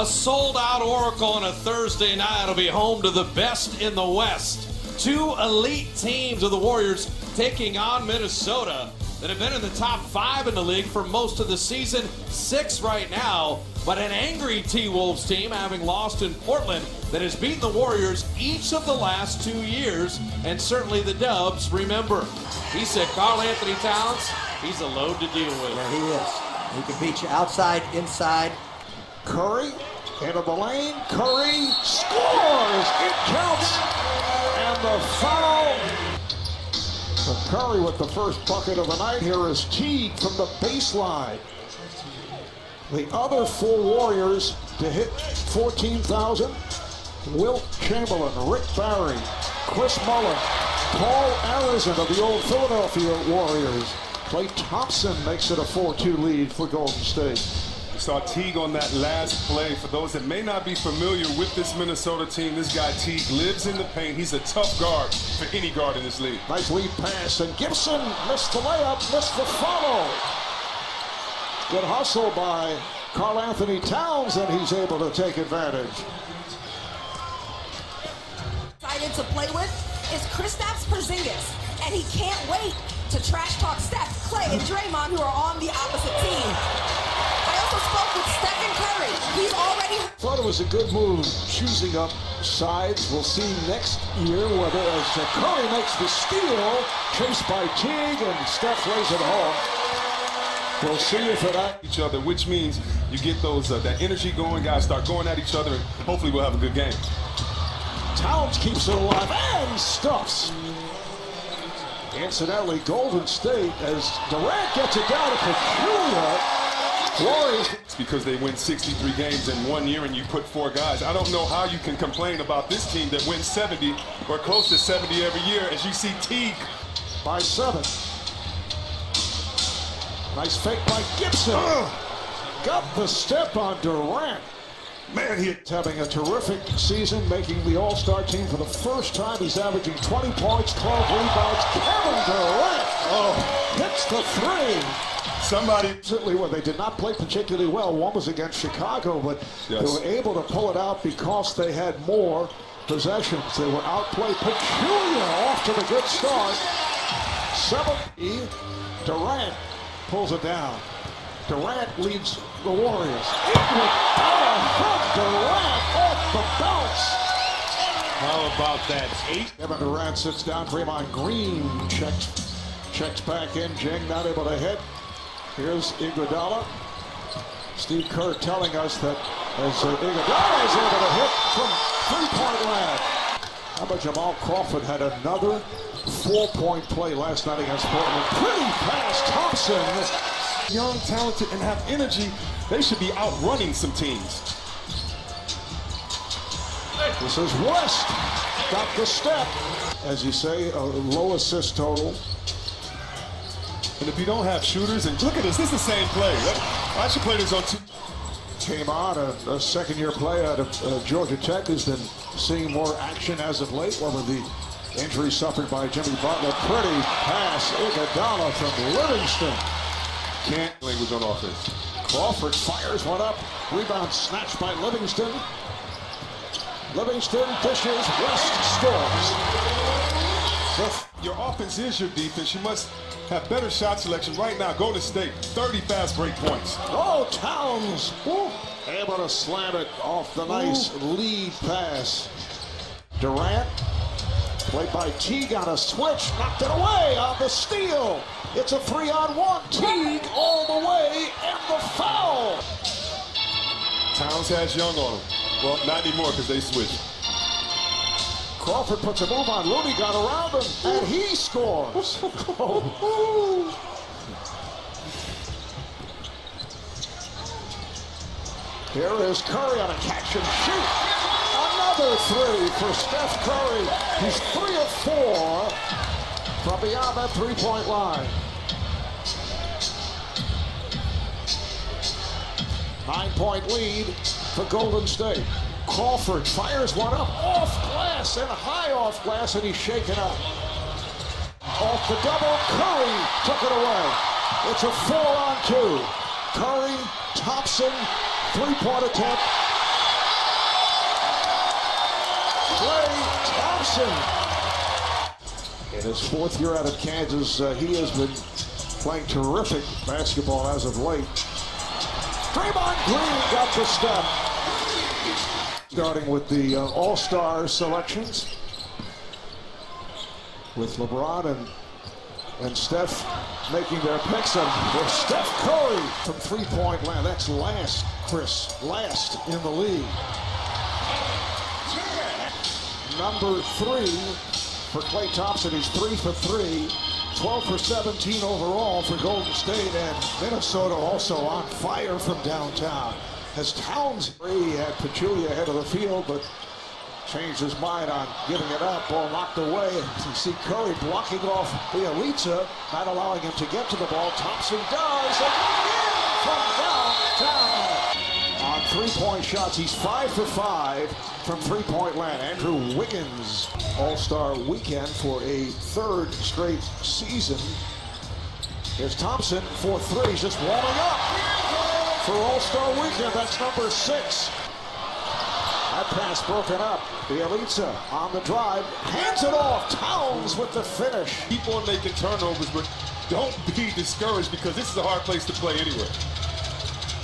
A sold-out Oracle on a Thursday night will be home to the best in the West. Two elite teams of the Warriors taking on Minnesota that have been in the top 5 in the league for most of the season, 6 right now, but an angry T-Wolves team having lost in Portland that has beaten the Warriors each of the last 2 years, and certainly the Dubs remember. He said Karl-Anthony Towns, he's a load to deal with. Yeah, he is. He can beat you outside, inside. Curry into the lane. Curry scores. It counts. And the foul. For Curry with the first bucket of the night. Here is Teague from the baseline. The other 4 Warriors to hit 14,000. Wilt Chamberlain, Rick Barry, Chris Mullin, Paul Arizin of the old Philadelphia Warriors. Klay Thompson makes it a 4-2 lead for Golden State. We saw Teague on that last play. For those that may not be familiar with this Minnesota team, this guy Teague lives in the paint. He's a tough guard for any guard in this league. Nice lead pass, and Gibson missed the layup, missed the follow. Good hustle by Karl-Anthony Towns, and he's able to take advantage. Excited to play with is Kristaps Porzingis, and he can't wait to trash talk Steph, Klay, and Draymond, who are on the opposite team. I also spoke with Stephen Curry. He's already... Thought it was a good move choosing up sides. We'll see next year whether as Curry makes the steal, chased by Teague, and Steph lays it home. We'll see if it at each other, which means you get those that energy going. Guys start going at each other, and hopefully we'll have a good game. Towns keeps it alive and stuffs. Incidentally, Golden State, as Durant gets it down to Peculiar, Warriors. It's because they win 63 games in 1 year and you put 4 guys. I don't know how you can complain about this team that wins 70 or close to 70 every year as you see Teague. By 7. Nice fake by Gibson. Got the step on Durant. Man, he's having a terrific season, making the All-Star team for the first time. He's averaging 20 points, 12 rebounds. Kevin Durant hits the 3. Somebody certainly, well, they did not play particularly well. One was against Chicago, but they were able to pull it out because they had more possessions. They were outplayed. Peculiar off to the good start. 70. Durant pulls it down. Durant leads the Warriors. Durant off the bounce. How about that 8? Kevin Durant sits down. Draymond Green checks back in. Jeng not able to hit. Here's Iguodala. Steve Kerr telling us that as Iguodala is able to hit from three-point land. How about Jamal Crawford had another 4-point play last night against Portland. Pretty pass, Thompson. Young, talented, and have energy. They should be outrunning some teams. This is West. Got the step. As you say, a low assist total. And if you don't have shooters, and look at this is the same play. I should play this on 2. Came on a second-year play out of Georgia Tech, has been seeing more action as of late. One of the injuries suffered by Jimmy Butler. Pretty pass, Iguodala from Livingston. Can't language on offense. Crawford fires one up. Rebound snatched by Livingston. Livingston dishes. West scores. Your offense is your defense. You must have better shot selection right now. Golden State, 30 fast break points. Oh, Towns. Woo. Able to slam it off the nice lead pass. Durant, played by Teague on a switch, knocked it away on the steal. It's a 3-on-1. Teague all the way, and the foul. Towns has Young on him. Well, not anymore because they switched. Crawford puts a move on. Looney got around him, and he scores. Here is Curry on a catch and shoot. Another 3 for Steph Curry. He's 3 of 4 from beyond that 3-point line. 9-point lead for Golden State. Crawford fires one up off glass and high off glass, and he's shaken up. Off the double, Curry took it away. It's a 4-on-2. Curry, Thompson, 3-point attempt. Thompson. In his 4th year out of Kansas, he has been playing terrific basketball as of late. Draymond Green got the step. Starting with the All-Star selections. With LeBron and Steph making their picks. And with Steph Curry from three-point land. That's last, Chris. Last in the league. Number 3 for Klay Thompson. He's 3 for 3. 12 for 17 overall for Golden State. And Minnesota also on fire from downtown. As Towns had Pachulia ahead of the field, but changed his mind on giving it up. Ball knocked away. You see Curry blocking off Bielitsa, not allowing him to get to the ball. Thompson does, and in from downtown. On three-point shots, he's 5 for 5 from three-point land. Andrew Wiggins, All-Star weekend for a 3rd straight season. Here's Thompson, 4 threes, just warming up for All-Star weekend. That's number 6. That pass broken up. Bielitsa on the drive, hands it off. Towns with the finish. Keep on making turnovers, but don't be discouraged because this is a hard place to play anyway.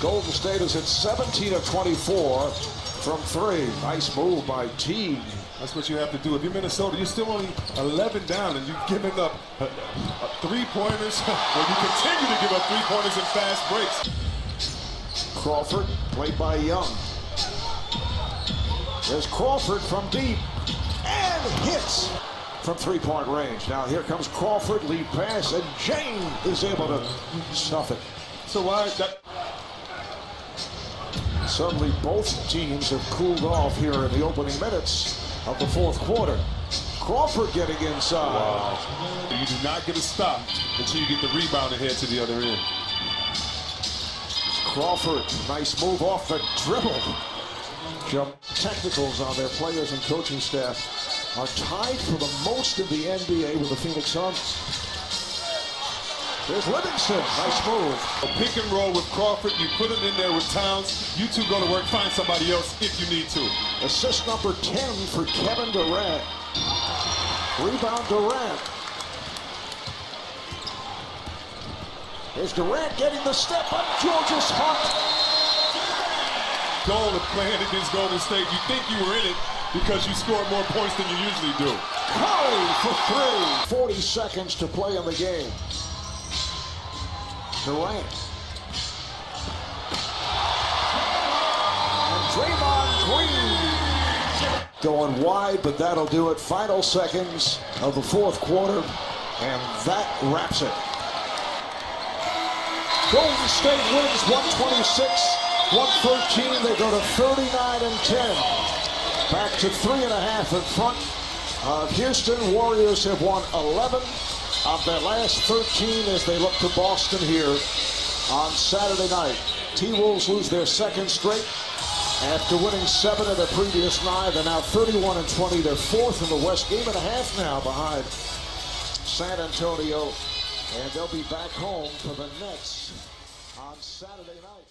Golden State is at 17 of 24 from 3. Nice move by Teague. That's what you have to do. If you're Minnesota, you're still only 11 down and you're giving up three-pointers. Well, you continue to give up three-pointers and fast breaks. Crawford, played by Young. There's Crawford from deep and hits from three-point range. Now here comes Crawford, lead pass, and Jane is able to stuff it. So why that? Suddenly both teams have cooled off here in the opening minutes of the 4th quarter. Crawford getting inside. Wow. You do not get a stop until you get the rebound and head to the other end. Crawford, nice move off the dribble. Jump technicals on their players and coaching staff are tied for the most in the NBA with the Phoenix Suns. There's Livingston, nice move. A pick and roll with Crawford, you put him in there with Towns, you two go to work, find somebody else if you need to. Assist number 10 for Kevin Durant. Rebound Durant. There's Durant getting the step up, Georges Hart. Goal of playing against Golden State, you think you were in it because you scored more points than you usually do. Curry for 3. 40 seconds to play in the game. Durant. And Draymond Green. Going wide, but that'll do it. Final seconds of the 4th quarter, and that wraps it. Golden State wins 126-113. They go to 39-10. Back to 3.5 in front of Houston. Warriors have won 11 of their last 13 as they look to Boston here on Saturday night. T-Wolves lose their 2nd straight after winning 7 of their previous 9. They're now 31-20. They're 4th in the West. Game and a half now behind San Antonio. And they'll be back home for the Nets on Saturday night.